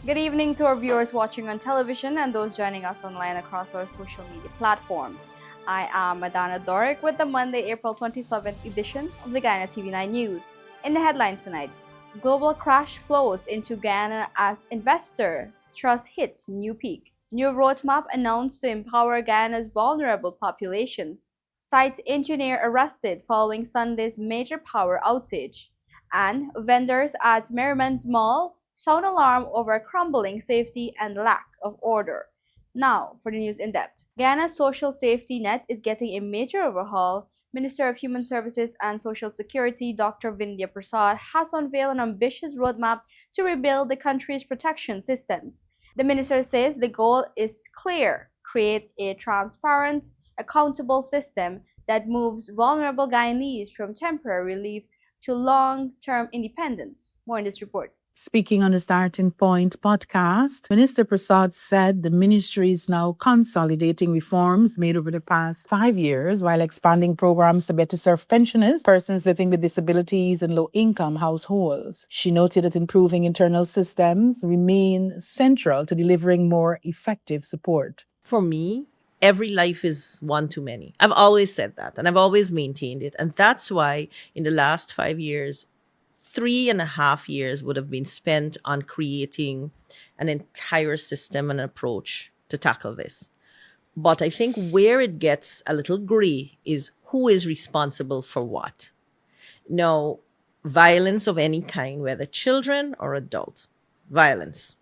Good evening to our viewers watching on television and those joining us online across our social media platforms. I am Madonna Doric with the Monday, April 27th edition of the Guyana TV9 News. In the headlines tonight, global crash flows into Guyana as investor trust hits new peak. New roadmap announced to empower Guyana's vulnerable populations. Site engineer arrested following Sunday's major power outage. And vendors at Merriman's Mall sound alarm over crumbling safety and lack of order. Now, for the news in depth. Guyana's social safety net is getting a major overhaul. Minister of Human Services and Social Security Dr. Vindhya Prasad has unveiled an ambitious roadmap to rebuild the country's protection systems. The minister says the goal is clear: create a transparent, accountable system that moves vulnerable Guyanese from temporary relief to long-term independence. More in this report. Speaking on the Starting Point podcast, Minister Prasad said the ministry is now consolidating reforms made over the past 5 years while expanding programs to better serve pensioners, persons living with disabilities, and low-income households. She noted that improving internal systems remain central to delivering more effective support. For me, every life is one too many. I've always said that, and I've always maintained it. And that's why in the last 5 years, 3.5 years would have been spent on creating an entire system and approach to tackle this. But I think where it gets a little gray is who is responsible for what. Now, violence of any kind, whether children or adult, violence.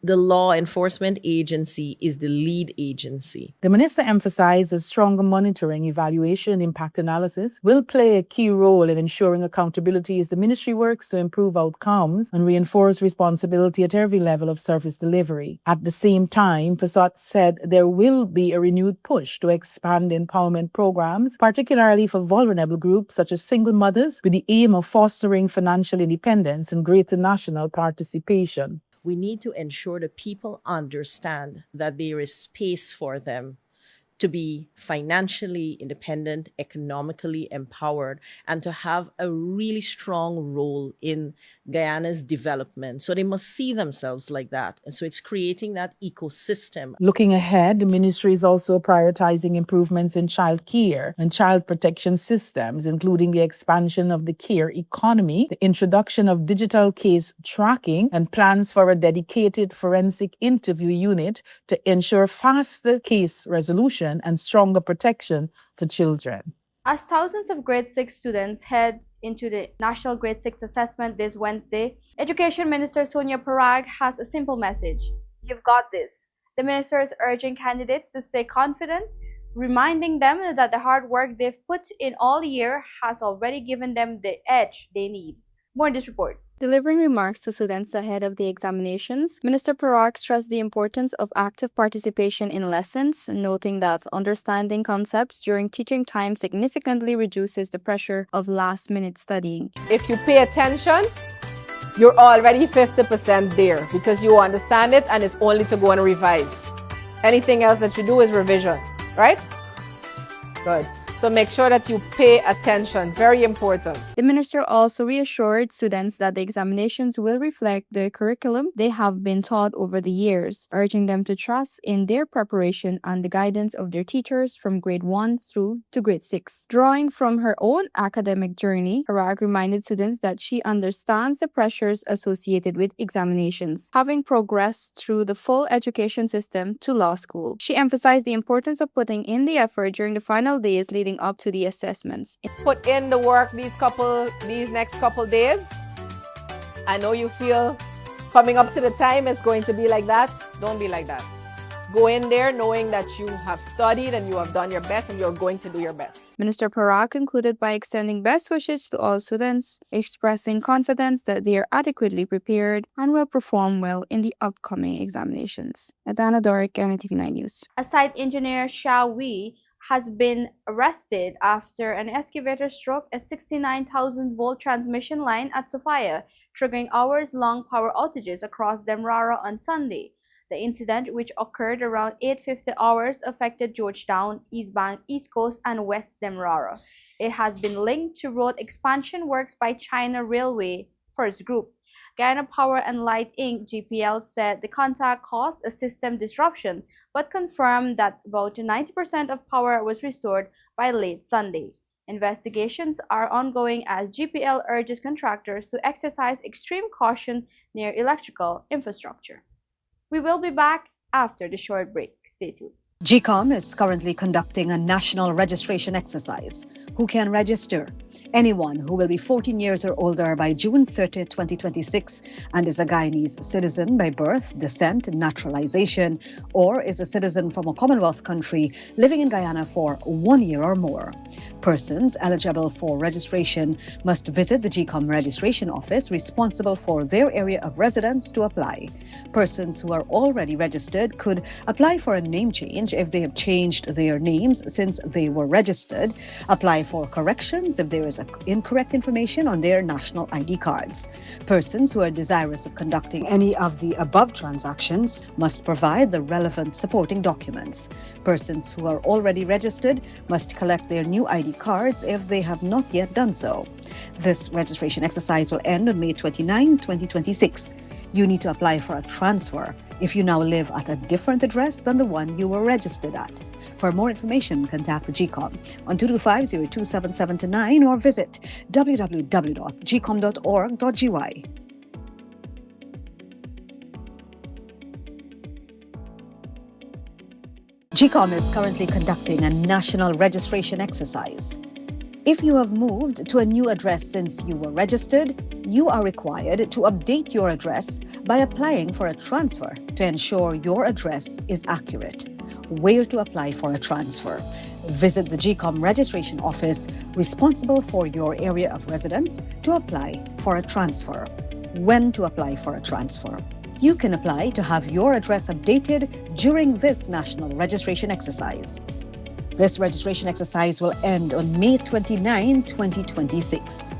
The law enforcement agency is the lead agency. The minister emphasized that stronger monitoring, evaluation, and impact analysis will play a key role in ensuring accountability as the ministry works to improve outcomes and reinforce responsibility at every level of service delivery. At the same time, Prasad said there will be a renewed push to expand empowerment programs, particularly for vulnerable groups such as single mothers, with the aim of fostering financial independence and greater national participation. We need to ensure that people understand that there is space for them to be financially independent, economically empowered, and to have a really strong role in Guyana's development. So they must see themselves like that. And so it's creating that ecosystem. Looking ahead, the ministry is also prioritizing improvements in child care and child protection systems, including the expansion of the care economy, the introduction of digital case tracking, and plans for a dedicated forensic interview unit to ensure faster case resolution and stronger protection for children. As thousands of grade 6 students head into the National Grade 6 Assessment this Wednesday, Education Minister Sonia Parag has a simple message: you've got this. The minister is urging candidates to stay confident, reminding them that the hard work they've put in all year has already given them the edge they need. More in this report. Delivering remarks to students ahead of the examinations, Minister Parag stressed the importance of active participation in lessons, noting that understanding concepts during teaching time significantly reduces the pressure of last-minute studying. If you pay attention, you're already 50% there because you understand it and it's only to go and revise. Anything else that you do is revision, right? Good. So make sure that you pay attention. Very important. The minister also reassured students that the examinations will reflect the curriculum they have been taught over the years, urging them to trust in their preparation and the guidance of their teachers from grade 1 through to grade 6. Drawing from her own academic journey, Parag reminded students that she understands the pressures associated with examinations, having progressed through the full education system to law school. She emphasized the importance of putting in the effort during the final days leading up to the assessments. Put in the work these next couple days. I know you feel coming up to the time it's going to be like that. Don't be like that. Go in there knowing that you have studied and you have done your best and you're going to do your best. Minister Parag concluded by extending best wishes to all students, expressing confidence that they are adequately prepared and will perform well in the upcoming examinations. Adana Doric, Guyana TV9 News. A site engineer, Xia Wei, has been arrested after an excavator struck a 69,000-volt transmission line at Sofia, triggering hours-long power outages across Demerara on Sunday. The incident, which occurred around 8:50 hours, affected Georgetown, East Bank, East Coast, and West Demerara. It has been linked to road expansion works by China Railway First Group. Guyana Power and Light Inc. (GPL) said the contact caused a system disruption, but confirmed that about 90% of power was restored by late Sunday. Investigations are ongoing as GPL urges contractors to exercise extreme caution near electrical infrastructure. We will be back after the short break. Stay tuned. GCOM is currently conducting a national registration exercise. Who can register? Anyone who will be 14 years or older by June 30, 2026 and is a Guyanese citizen by birth, descent, naturalization, or is a citizen from a Commonwealth country living in Guyana for 1 year or more. Persons eligible for registration must visit the GCOM registration office responsible for their area of residence to apply. Persons who are already registered could apply for a name change if they have changed their names since they were registered, apply for corrections if there is incorrect information on their national ID cards. Persons who are desirous of conducting any of the above transactions must provide the relevant supporting documents. Persons who are already registered must collect their new ID cards if they have not yet done so. This registration exercise will end on May 29, 2026. You need to apply for a transfer if you now live at a different address than the one you were registered at. For more information, contact the GCOM on 225-027729 or visit www.gcom.org.gy. GCOM is currently conducting a national registration exercise. If you have moved to a new address since you were registered, you are required to update your address by applying for a transfer to ensure your address is accurate. Where to apply for a transfer? Visit the GCOM registration office responsible for your area of residence to apply for a transfer. When to apply for a transfer? You can apply to have your address updated during this national registration exercise. This registration exercise will end on May 29, 2026.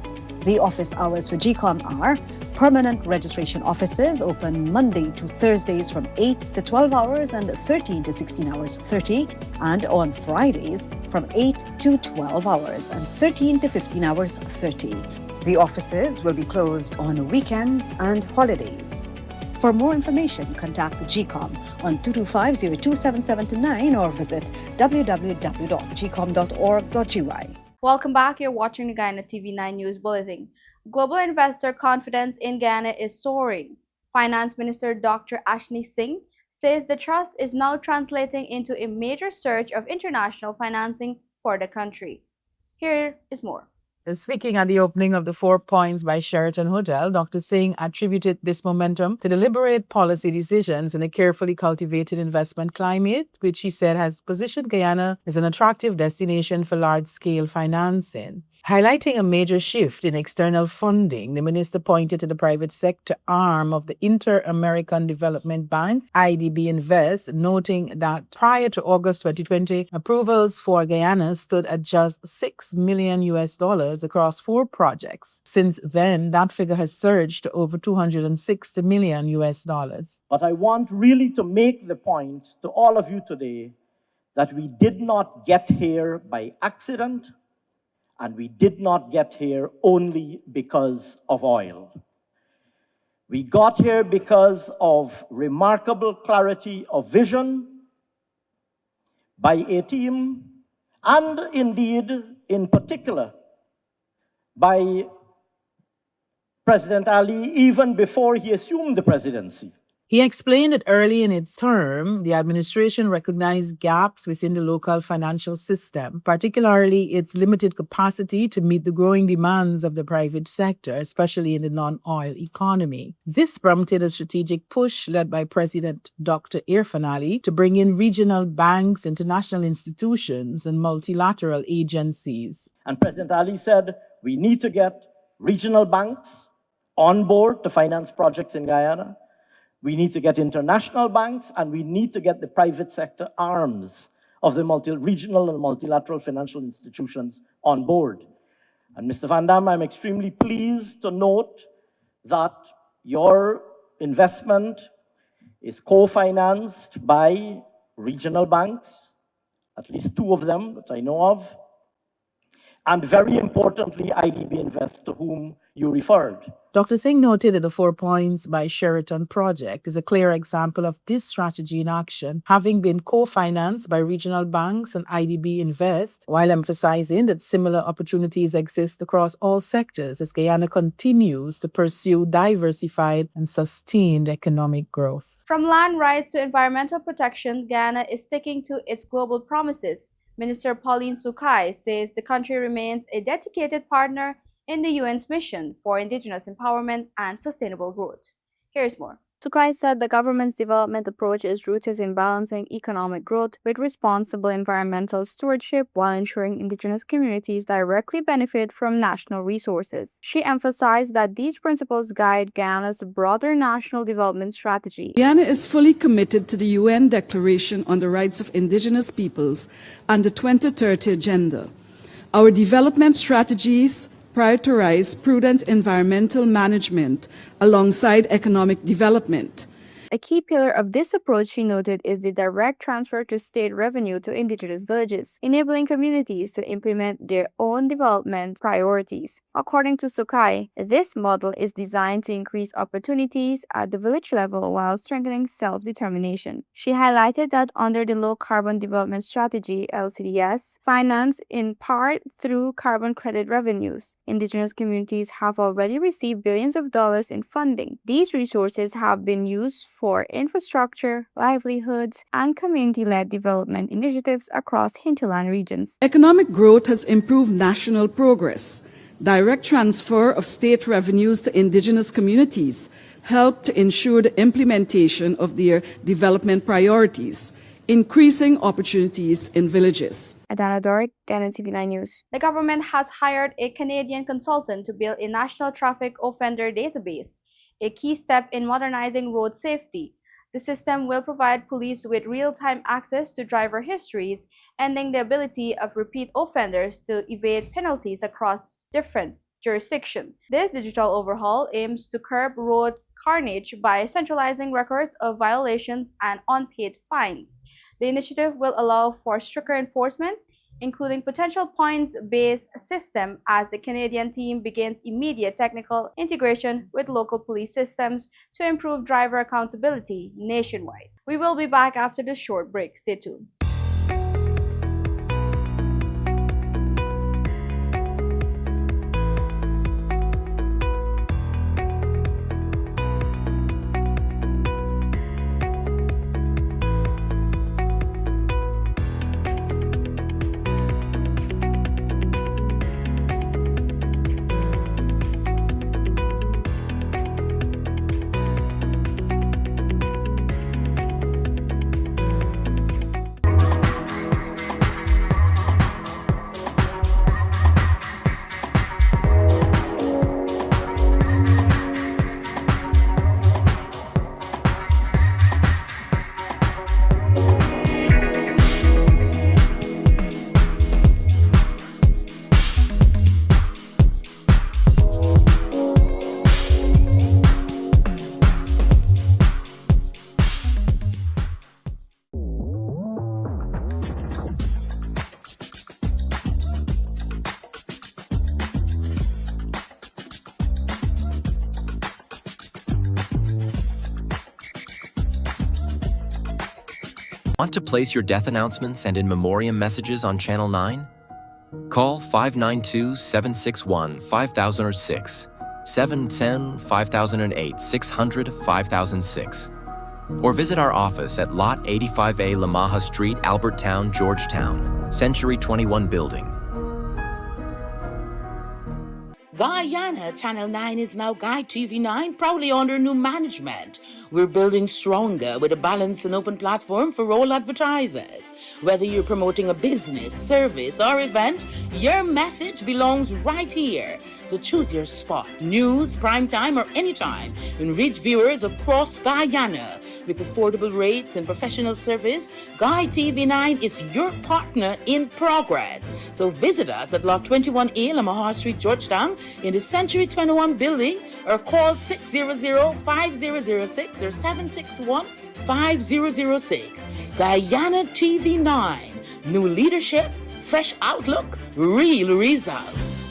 The office hours for GCOM are permanent registration offices open Monday to Thursdays from 8 to 12 hours and 13 to 16 hours 30, and on Fridays from 8 to 12 hours and 13 to 15 hours 30. The offices will be closed on weekends and holidays. For more information, contact the GCOM on 225-027729 or visit www.gcom.org.gy. Welcome back. You're watching the Guyana TV9 News Bulletin. Global investor confidence in Guyana is soaring. Finance Minister Dr. Ashni Singh says the trust is now translating into a major surge of international financing for the country. Here is more. Speaking at the opening of the 4 Points by Sheraton Hotel, Dr. Singh attributed this momentum to deliberate policy decisions and a carefully cultivated investment climate, which he said has positioned Guyana as an attractive destination for large-scale financing. Highlighting a major shift in external funding, the minister pointed to the private sector arm of the Inter-American Development Bank, IDB Invest, noting that prior to August 2020, approvals for Guyana stood at just $6 million across 4 projects. Since then, that figure has surged to over $260 million. But I want really to make the point to all of you today that we did not get here by accident, and we did not get here only because of oil. We got here because of remarkable clarity of vision by a team, and indeed, in particular, by President Ali even before he assumed the presidency. He explained that early in its term, the administration recognized gaps within the local financial system, particularly its limited capacity to meet the growing demands of the private sector, especially in the non-oil economy. This prompted a strategic push led by President Dr. Irfan Ali to bring in regional banks, international institutions, and multilateral agencies. And President Ali said, we need to get regional banks on board to finance projects in Guyana. We need to get international banks, and we need to get the private sector arms of the regional and multilateral financial institutions on board. And Mr. Van Dam, I'm extremely pleased to note that your investment is co-financed by regional banks, at least 2 of them that I know of, and very importantly, IDB Invest, to whom you referred. Dr. Singh noted that the 4 Points by Sheraton project is a clear example of this strategy in action, having been co-financed by regional banks and IDB Invest, while emphasizing that similar opportunities exist across all sectors as Guyana continues to pursue diversified and sustained economic growth. From land rights to environmental protection, Guyana is sticking to its global promises. Minister Pauline Sukai says the country remains a dedicated partner in the UN's mission for indigenous empowerment and sustainable growth. Here's more. Sukai said the government's development approach is rooted in balancing economic growth with responsible environmental stewardship while ensuring indigenous communities directly benefit from national resources. She emphasized that these principles guide Guyana's broader national development strategy. Guyana is fully committed to the UN Declaration on the Rights of Indigenous Peoples and the 2030 Agenda. Our development strategies prioritize prudent environmental management alongside economic development. A key pillar of this approach, she noted, is the direct transfer to state revenue to indigenous villages, enabling communities to implement their own development priorities. According to Sukai, this model is designed to increase opportunities at the village level while strengthening self-determination. She highlighted that under the Low Carbon Development Strategy, LCDS, financed in part through carbon credit revenues, indigenous communities have already received billions of dollars in funding. These resources have been used for infrastructure, livelihoods, and community-led development initiatives across hinterland regions. Economic growth has improved national progress. Direct transfer of state revenues to indigenous communities help to ensure the implementation of their development priorities, increasing opportunities in villages. Adana Doric, Guyana TV9 News. The government has hired a Canadian consultant to build a national traffic offender database, a key step in modernizing road safety. The system will provide police with real-time access to driver histories, ending the ability of repeat offenders to evade penalties across different jurisdictions. This digital overhaul aims to curb road carnage by centralizing records of violations and unpaid fines. The initiative will allow for stricter enforcement, including potential points-based system as the Canadian team begins immediate technical integration with local police systems to improve driver accountability nationwide. We will be back after this short break. Stay tuned. Want to place your death announcements and in memoriam messages on Channel 9? Call 592-761-5006, 710-5008, 600-5006. Or visit our office at Lot 85A Lamaha Street, Albertown, Georgetown, Century 21 Building. Guyana, Channel 9 is now Guy TV9, proudly under new management. We're building stronger with a balanced and open platform for all advertisers. Whether you're promoting a business, service, or event, your message belongs right here. So choose your spot, news, primetime, or anytime, and reach viewers across Guyana. With affordable rates and professional service, Guy TV9 is your partner in progress. So visit us at Lot 21A, Lamaha Street, Georgetown, in the Century 21 building, or call 600-5006 or 761-5006. Guyana TV9, new leadership, fresh outlook, real results.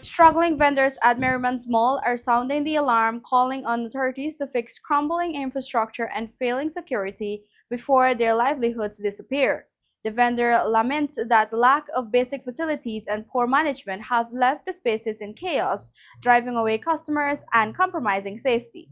Struggling vendors at Merriman's Mall are sounding the alarm, calling on authorities to fix crumbling infrastructure and failing security before their livelihoods disappear. The vendor laments that lack of basic facilities and poor management have left the spaces in chaos, driving away customers and compromising safety.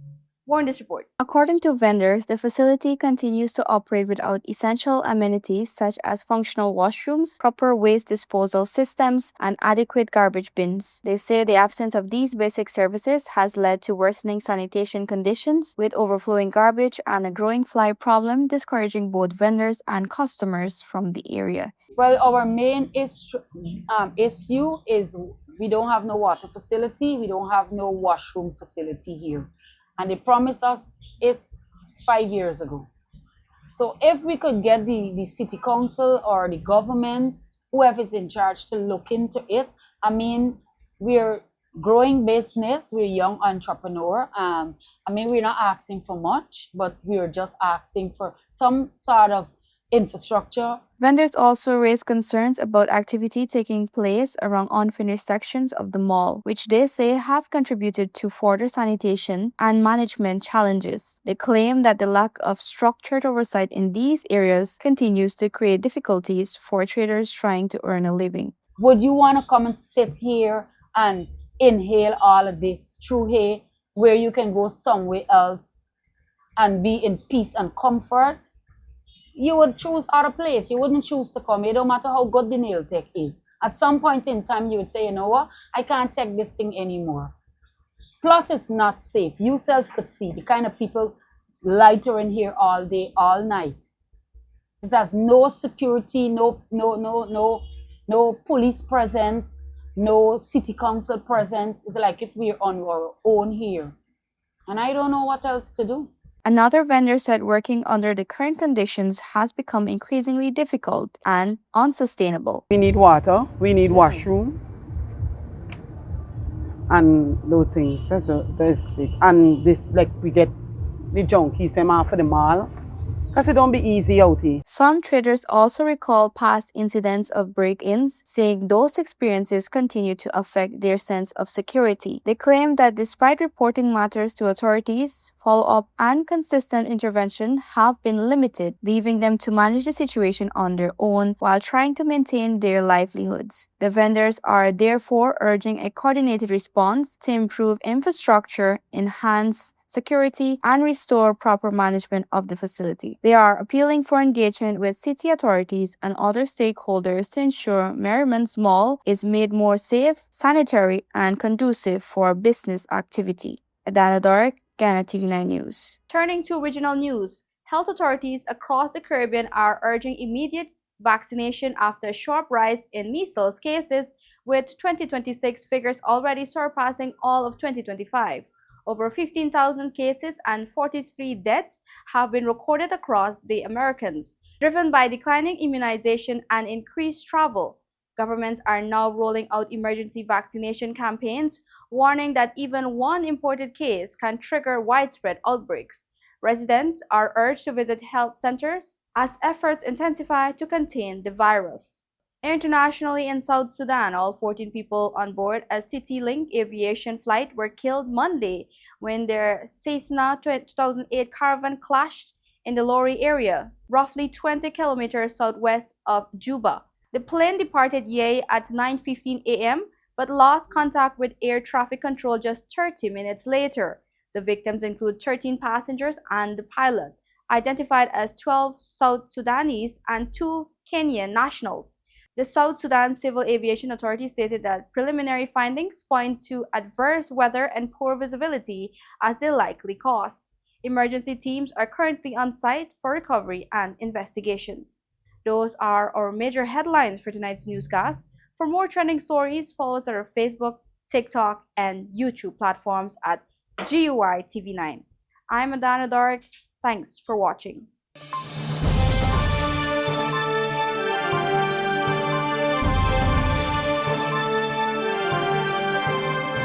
More in this report. According to vendors, the facility continues to operate without essential amenities such as functional washrooms, proper waste disposal systems, and adequate garbage bins. They say the absence of these basic services has led to worsening sanitation conditions with overflowing garbage and a growing fly problem, discouraging both vendors and customers from the area. Well, our main issue is we don't have no water facility, we don't have no washroom facility here. And they promised us it 5 years ago. So if we could get the city council or the government, whoever's in charge, to look into it. I mean, we're growing business, we're young entrepreneur. We're not asking for much, but we're just asking for some sort of infrastructure. Vendors also raised concerns about activity taking place around unfinished sections of the mall, which they say have contributed to further sanitation and management challenges. They claim that the lack of structured oversight in these areas continues to create difficulties for traders trying to earn a living. Would you want to come and sit here and inhale all of this through here, where you can go somewhere else and be in peace and comfort? You would choose other place. You wouldn't choose to come here, no matter how good the nail tech is. At some point in time, you would say, you know what, I can't take this thing anymore. Plus, it's not safe. You self could see the kind of people loitering here all day, all night. This has no security, no police presence, no city council presence. It's like if we're on our own here. And I don't know what else to do. Another vendor said working under the current conditions has become increasingly difficult and unsustainable. We need water, we need washroom, and those things. That's it. And this, like, we get the junkies them off of the mall, because it don't be easy out here. Some traders also recall past incidents of break-ins, saying those experiences continue to affect their sense of security. They claim that despite reporting matters to authorities, follow-up and consistent intervention have been limited, leaving them to manage the situation on their own while trying to maintain their livelihoods. The vendors are therefore urging a coordinated response to improve infrastructure, enhance security, and restore proper management of the facility. They are appealing for engagement with city authorities and other stakeholders to ensure Merriman's Mall is made more safe, sanitary, and conducive for business activity. Adana Doric, Ghana TV9 News. Turning to regional news, health authorities across the Caribbean are urging immediate vaccination after a sharp rise in measles cases, with 2026 figures already surpassing all of 2025. Over 15,000 cases and 43 deaths have been recorded across the Americas. Driven by declining immunization and increased travel, governments are now rolling out emergency vaccination campaigns, warning that even one imported case can trigger widespread outbreaks. Residents are urged to visit health centers as efforts intensify to contain the virus. Internationally, in South Sudan, all 14 people on board a CityLink aviation flight were killed Monday when their Cessna 2008 Caravan clashed in the Lori area, roughly 20 kilometers southwest of Juba. The plane departed Yei at 9:15 a.m. but lost contact with air traffic control just 30 minutes later. The victims include 13 passengers and the pilot, identified as 12 South Sudanese and 2 Kenyan nationals. The South Sudan Civil Aviation Authority stated that preliminary findings point to adverse weather and poor visibility as the likely cause. Emergency teams are currently on site for recovery and investigation. Those are our major headlines for tonight's newscast. For more trending stories, follow us on our Facebook, TikTok, and YouTube platforms at GUI TV9. I'm Adana Doric. Thanks for watching.